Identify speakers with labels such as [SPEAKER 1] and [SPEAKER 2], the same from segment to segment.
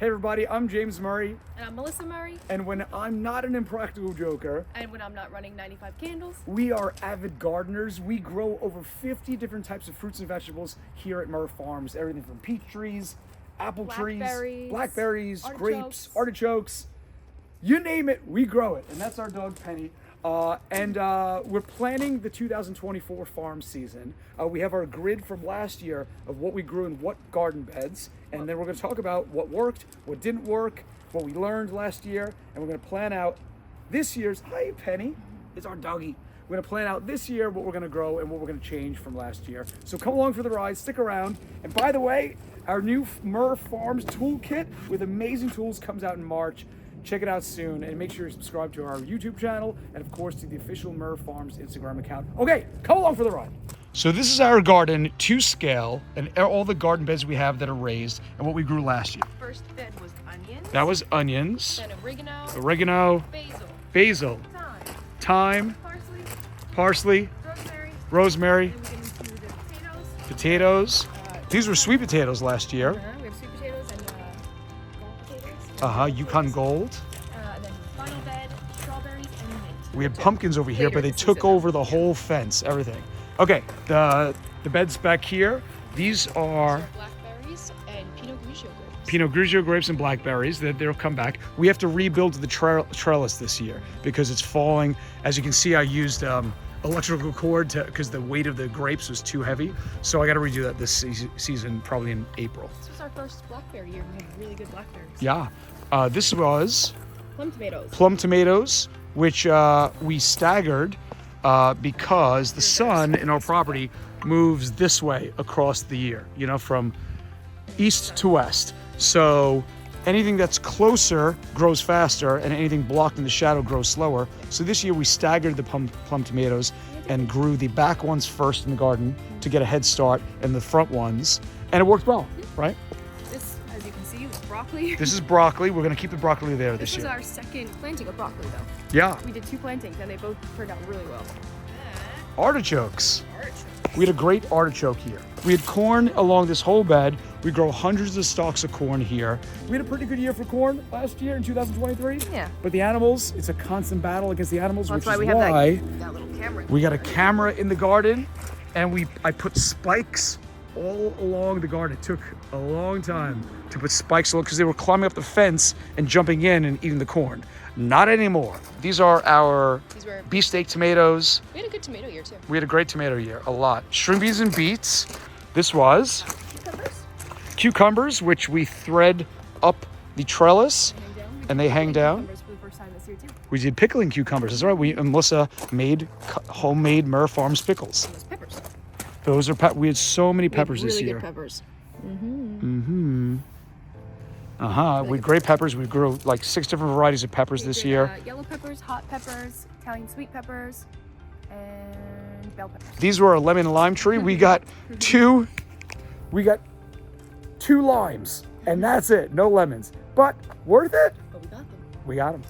[SPEAKER 1] everybody, I'm James Murray.
[SPEAKER 2] And I'm Melyssa Murray.
[SPEAKER 1] And when I'm not an impractical joker,
[SPEAKER 2] And when I'm not running 95 candles,
[SPEAKER 1] we are avid gardeners. We grow over 50 different types of fruits and vegetables here at Murr Farms. Everything from peach trees, apple trees, blackberries, grapes, artichokes, you name it, we grow it. And that's our dog Penny. We're planning the 2024 farm season. We have our grid from last year of what we grew in what garden beds, and then we're going to talk about what worked, what didn't work, what we learned last year, and we're going to plan out this year's, hi Penny, it's our doggy. We're going to plan out this year what we're going to grow and what we're going to change from last year. So come along for the ride, stick around. And by the way, our new Murr Farms toolkit with amazing tools comes out in March. Check it out soon, and make sure you subscribe to our YouTube channel and of course to the official Murr Farms Instagram account. Okay, come along for the ride. So this is our garden to scale, and all the garden beds we have that are raised and what we grew last year.
[SPEAKER 2] first bed was onions.
[SPEAKER 1] That was onions,
[SPEAKER 2] Then
[SPEAKER 1] oregano, basil, thyme, parsley, rosemary,
[SPEAKER 2] Then we get into the
[SPEAKER 1] potatoes. These were sweet potatoes last year.
[SPEAKER 2] We have sweet potatoes and gold potatoes.
[SPEAKER 1] Yukon Gold.
[SPEAKER 2] And then final bed, strawberries and mint.
[SPEAKER 1] We had pumpkins over here,
[SPEAKER 2] Later
[SPEAKER 1] but they
[SPEAKER 2] this
[SPEAKER 1] took
[SPEAKER 2] season.
[SPEAKER 1] over the whole fence, everything. Okay, the beds back here. These are
[SPEAKER 2] Blackberries and Pinot Grigio grapes.
[SPEAKER 1] Pinot Grigio grapes and blackberries. They'll come back. We have to rebuild the trellis this year because it's falling. As you can see, I used electrical cord because the weight of the grapes was too heavy. So I got to redo that this season, probably in April.
[SPEAKER 2] This was our first blackberry year. We had really good blackberries.
[SPEAKER 1] Yeah. This was
[SPEAKER 2] Plum tomatoes.
[SPEAKER 1] which we staggered because the sun in our property moves this way across the year, you know, from east to west. So anything that's closer grows faster and anything blocked in the shadow grows slower. So this year we staggered the plum tomatoes and grew the back ones first in the garden to get a head start and the front ones. And it worked well, right?
[SPEAKER 2] This, as you can see, is broccoli.
[SPEAKER 1] This is broccoli. We're gonna keep the broccoli there this
[SPEAKER 2] This was
[SPEAKER 1] year.
[SPEAKER 2] our second planting of broccoli though.
[SPEAKER 1] Yeah.
[SPEAKER 2] We did 2 plantings and they both turned out really well.
[SPEAKER 1] Artichokes. We had a great artichoke here. We had corn along this whole bed. We grow hundreds of stalks of corn here. We had a pretty good year for corn last year in 2023.
[SPEAKER 2] Yeah.
[SPEAKER 1] But the animals, it's a constant battle against the animals,
[SPEAKER 2] Well,
[SPEAKER 1] which
[SPEAKER 2] that's
[SPEAKER 1] is
[SPEAKER 2] why we
[SPEAKER 1] why
[SPEAKER 2] have that little camera.
[SPEAKER 1] we got a camera in the garden, and I put spikes all along the garden. It took a long time to put spikes along because they were climbing up the fence and jumping in and eating the corn. Not anymore. These are our beefsteak tomatoes.
[SPEAKER 2] We had a good tomato year too.
[SPEAKER 1] We had a great tomato year, a lot. String beans and beets. This was cucumbers, which we thread up the trellis and they hang down.
[SPEAKER 2] For the first time this year too.
[SPEAKER 1] We did pickling cucumbers. That's right. Melyssa made homemade Murr Farms pickles.
[SPEAKER 2] And those peppers.
[SPEAKER 1] Those are we had so many peppers this year.
[SPEAKER 2] Really good peppers.
[SPEAKER 1] We had great peppers. We grew like 6 different varieties of peppers this year.
[SPEAKER 2] Yellow peppers, hot peppers, Italian sweet peppers, and bell peppers.
[SPEAKER 1] These were a lemon and lime tree. We got two limes, and that's it. No lemons, but worth it.
[SPEAKER 2] But we got them.
[SPEAKER 1] We got them.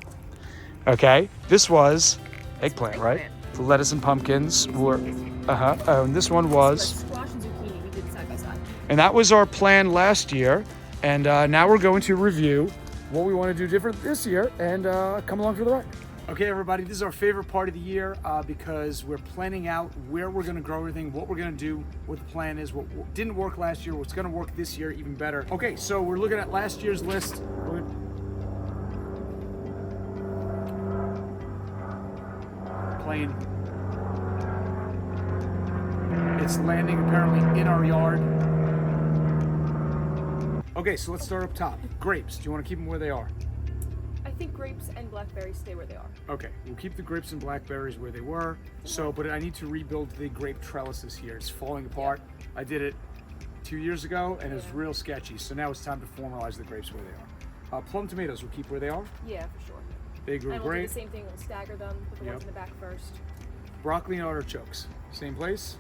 [SPEAKER 1] Okay, this was eggplant, right? The lettuce and pumpkins were, and this one was,
[SPEAKER 2] Squash and zucchini, we did side by side.
[SPEAKER 1] and that was our plan last year. And now we're going to review what we want to do different this year and come along for the ride. Okay, everybody, this is our favorite part of the year because we're planning out where we're going to grow everything, what we're going to do, what the plan is, what didn't work last year, what's going to work this year even better. Okay, so we're looking at last year's list. Plane. It's landing apparently in our yard. Okay, so let's start up top. Grapes. Do you want to keep them where they are?
[SPEAKER 2] I think grapes and blackberries stay where they are.
[SPEAKER 1] Okay, we'll keep the grapes and blackberries where they were. So, but I need to rebuild the grape trellises here. It's falling apart. I did it 2 years ago and it's real sketchy. So now it's time to formalize the grapes where they are. Plum tomatoes we'll keep where they are.
[SPEAKER 2] Yeah, for sure.
[SPEAKER 1] They grew
[SPEAKER 2] And we'll
[SPEAKER 1] great.
[SPEAKER 2] do the same thing. We'll stagger them. Put the ones in the back first.
[SPEAKER 1] Broccoli and artichokes. Same place?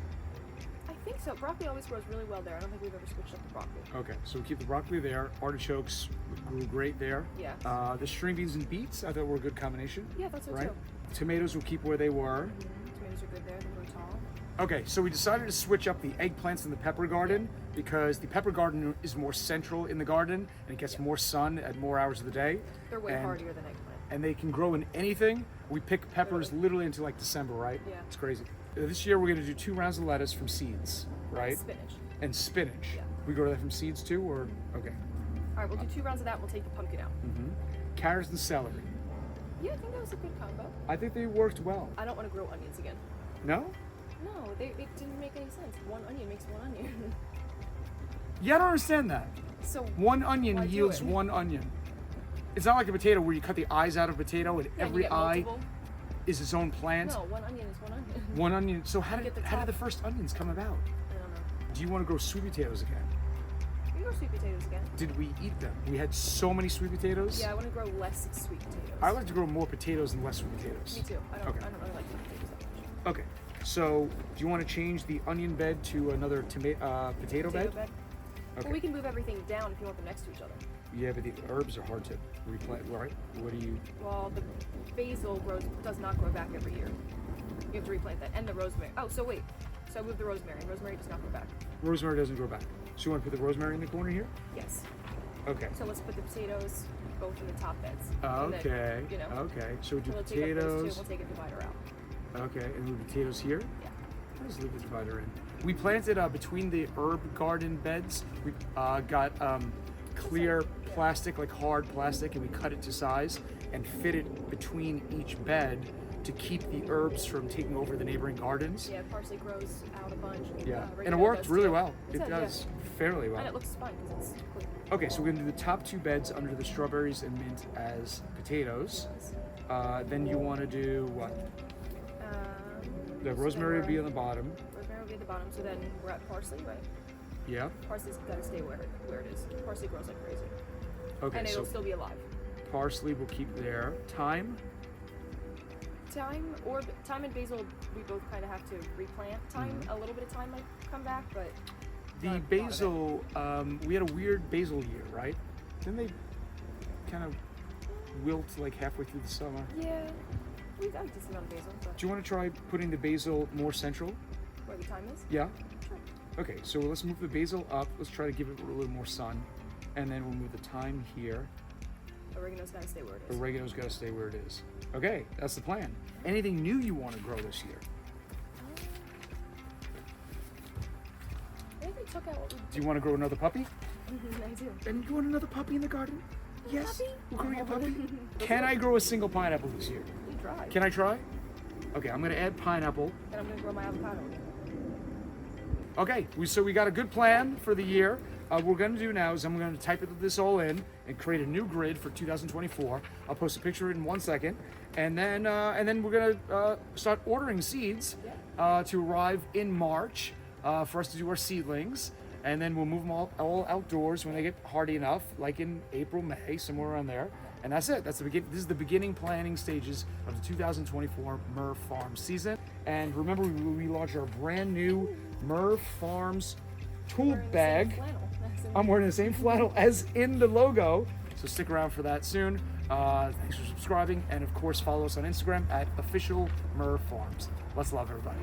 [SPEAKER 2] I think so. Broccoli always grows really well there. I don't think we've ever switched up the broccoli.
[SPEAKER 1] Okay, so we'll keep the broccoli there. Artichokes grew great there.
[SPEAKER 2] Yeah.
[SPEAKER 1] The string beans and beets, I thought were a good combination.
[SPEAKER 2] Yeah, that's so
[SPEAKER 1] right?
[SPEAKER 2] too.
[SPEAKER 1] Tomatoes will keep where they were.
[SPEAKER 2] Tomatoes are good there. They grow tall.
[SPEAKER 1] Okay, so we decided to switch up the eggplants in the pepper garden because the pepper garden is more central in the garden and it gets more sun at more hours of the day.
[SPEAKER 2] They're way hardier than eggplant.
[SPEAKER 1] And they can grow in anything. We pick peppers literally until like December, right?
[SPEAKER 2] Yeah.
[SPEAKER 1] It's crazy. This year we're gonna do 2 rounds of lettuce from seeds, right?
[SPEAKER 2] Spinach.
[SPEAKER 1] And spinach.
[SPEAKER 2] Yeah.
[SPEAKER 1] We grow that from seeds too, or okay.
[SPEAKER 2] All right, we'll do 2 rounds of that. We'll take the pumpkin out.
[SPEAKER 1] Carrots and celery.
[SPEAKER 2] Yeah, I think that was a good combo.
[SPEAKER 1] I think they worked well.
[SPEAKER 2] I don't want to grow onions again.
[SPEAKER 1] No?
[SPEAKER 2] No, it didn't make any sense. 1 onion makes 1 onion.
[SPEAKER 1] Yeah, I don't understand that.
[SPEAKER 2] So
[SPEAKER 1] 1 onion
[SPEAKER 2] why do
[SPEAKER 1] yields
[SPEAKER 2] it?
[SPEAKER 1] 1 onion. It's not like a potato where you cut the eyes out of a potato and
[SPEAKER 2] Yeah, you
[SPEAKER 1] every
[SPEAKER 2] get
[SPEAKER 1] eye
[SPEAKER 2] multiple.
[SPEAKER 1] is its own plant.
[SPEAKER 2] No, 1 onion is 1 onion.
[SPEAKER 1] 1 onion. So how
[SPEAKER 2] You
[SPEAKER 1] did
[SPEAKER 2] get the
[SPEAKER 1] how did
[SPEAKER 2] top.
[SPEAKER 1] the first onions come about?
[SPEAKER 2] I don't know.
[SPEAKER 1] Do you want to grow sweet potatoes again?
[SPEAKER 2] We grow sweet potatoes again.
[SPEAKER 1] Did we eat them? We had so many sweet potatoes.
[SPEAKER 2] Yeah, I want to grow less sweet potatoes.
[SPEAKER 1] I like to grow more potatoes and less sweet potatoes.
[SPEAKER 2] Me too. I don't
[SPEAKER 1] Okay.
[SPEAKER 2] really like sweet potatoes that much.
[SPEAKER 1] Okay. So, do you want to change the onion bed to another potato bed?
[SPEAKER 2] Bed?
[SPEAKER 1] Okay.
[SPEAKER 2] Well, we can move everything down if you want them next to each other.
[SPEAKER 1] Yeah, but the herbs are hard to replant, right? What do you?
[SPEAKER 2] Well, the basil does not grow back every year. You have to replant that. And the rosemary. Oh, so wait. So I moved the rosemary. Rosemary does not grow back.
[SPEAKER 1] Rosemary doesn't grow back. So you want to put the rosemary in the corner here?
[SPEAKER 2] Yes.
[SPEAKER 1] Okay.
[SPEAKER 2] So let's put the potatoes both in the top beds. And
[SPEAKER 1] Okay.
[SPEAKER 2] then, you know,
[SPEAKER 1] Okay. So we do
[SPEAKER 2] we'll take up those 2.
[SPEAKER 1] potatoes.
[SPEAKER 2] We'll take a divider out.
[SPEAKER 1] Okay, and move potatoes here.
[SPEAKER 2] Yeah.
[SPEAKER 1] Let's leave the divider in. We planted between the herb garden beds. We got clear plastic, like hard plastic, and we cut it to size and fit it between each bed to keep the herbs from taking over the neighboring gardens.
[SPEAKER 2] Yeah, parsley grows out a bunch.
[SPEAKER 1] Yeah, and it
[SPEAKER 2] oregano
[SPEAKER 1] worked
[SPEAKER 2] does
[SPEAKER 1] really
[SPEAKER 2] too.
[SPEAKER 1] well.
[SPEAKER 2] It
[SPEAKER 1] It
[SPEAKER 2] does,
[SPEAKER 1] does fairly well.
[SPEAKER 2] And it looks fun because it's clean.
[SPEAKER 1] Okay, so we're gonna do the top 2 beds under the strawberries and mint as potatoes. Then you want to do what? The
[SPEAKER 2] So
[SPEAKER 1] rosemary
[SPEAKER 2] then
[SPEAKER 1] will be on the bottom.
[SPEAKER 2] Rosemary will be at the bottom. So then we're at parsley, right?
[SPEAKER 1] Yeah.
[SPEAKER 2] Parsley's got to stay where it is. Parsley grows like crazy.
[SPEAKER 1] Okay,
[SPEAKER 2] And it'll
[SPEAKER 1] so
[SPEAKER 2] still be alive.
[SPEAKER 1] parsley we'll keep there. Thyme.
[SPEAKER 2] Thyme and basil, we both kind of have to replant. Thyme, a little bit of thyme might come back, but
[SPEAKER 1] The
[SPEAKER 2] not a lot of it.
[SPEAKER 1] basil, we had a weird basil year, right? Didn't they kind of wilt like halfway through the summer?
[SPEAKER 2] Yeah, we've got a decent amount of basil, but
[SPEAKER 1] Do you want to try putting the basil more central?
[SPEAKER 2] where the thyme is?
[SPEAKER 1] Yeah?
[SPEAKER 2] Sure.
[SPEAKER 1] Okay, so let's move the basil up. Let's try to give it a little more sun. And then we'll move the thyme here.
[SPEAKER 2] Oregano's got to stay where it is.
[SPEAKER 1] Oregano's got to stay where it is. Okay, that's the plan. Anything new you want to grow this year?
[SPEAKER 2] I think we took out what we
[SPEAKER 1] Do you want to grow another puppy?
[SPEAKER 2] I do.
[SPEAKER 1] And you want another puppy in the garden? Yes.
[SPEAKER 2] Puppy?
[SPEAKER 1] We'll grow you a puppy. Can I grow a single pineapple this year?
[SPEAKER 2] You try.
[SPEAKER 1] Can I try? Okay, I'm gonna add pineapple.
[SPEAKER 2] Then I'm going to grow my avocado again.
[SPEAKER 1] Okay, so we got a good plan for the year. What we're gonna do now is I'm gonna type this all in and create a new grid for 2024. I'll post a picture in 1 second, and then we're gonna start ordering seeds to arrive in March for us to do our seedlings, and then we'll move them all outdoors when they get hardy enough, like in April, May, somewhere around there. And that's it. That's the begin. This is the beginning planning stages of the 2024 Murr Farms season. And remember, we launched our brand new Murr Farms tool
[SPEAKER 2] Wearing the same
[SPEAKER 1] bag.
[SPEAKER 2] flannel.
[SPEAKER 1] I'm wearing the same flannel as in the logo, so stick around for that soon. Thanks for subscribing, and of course follow us on Instagram at official Murr Farms. Let's love everybody.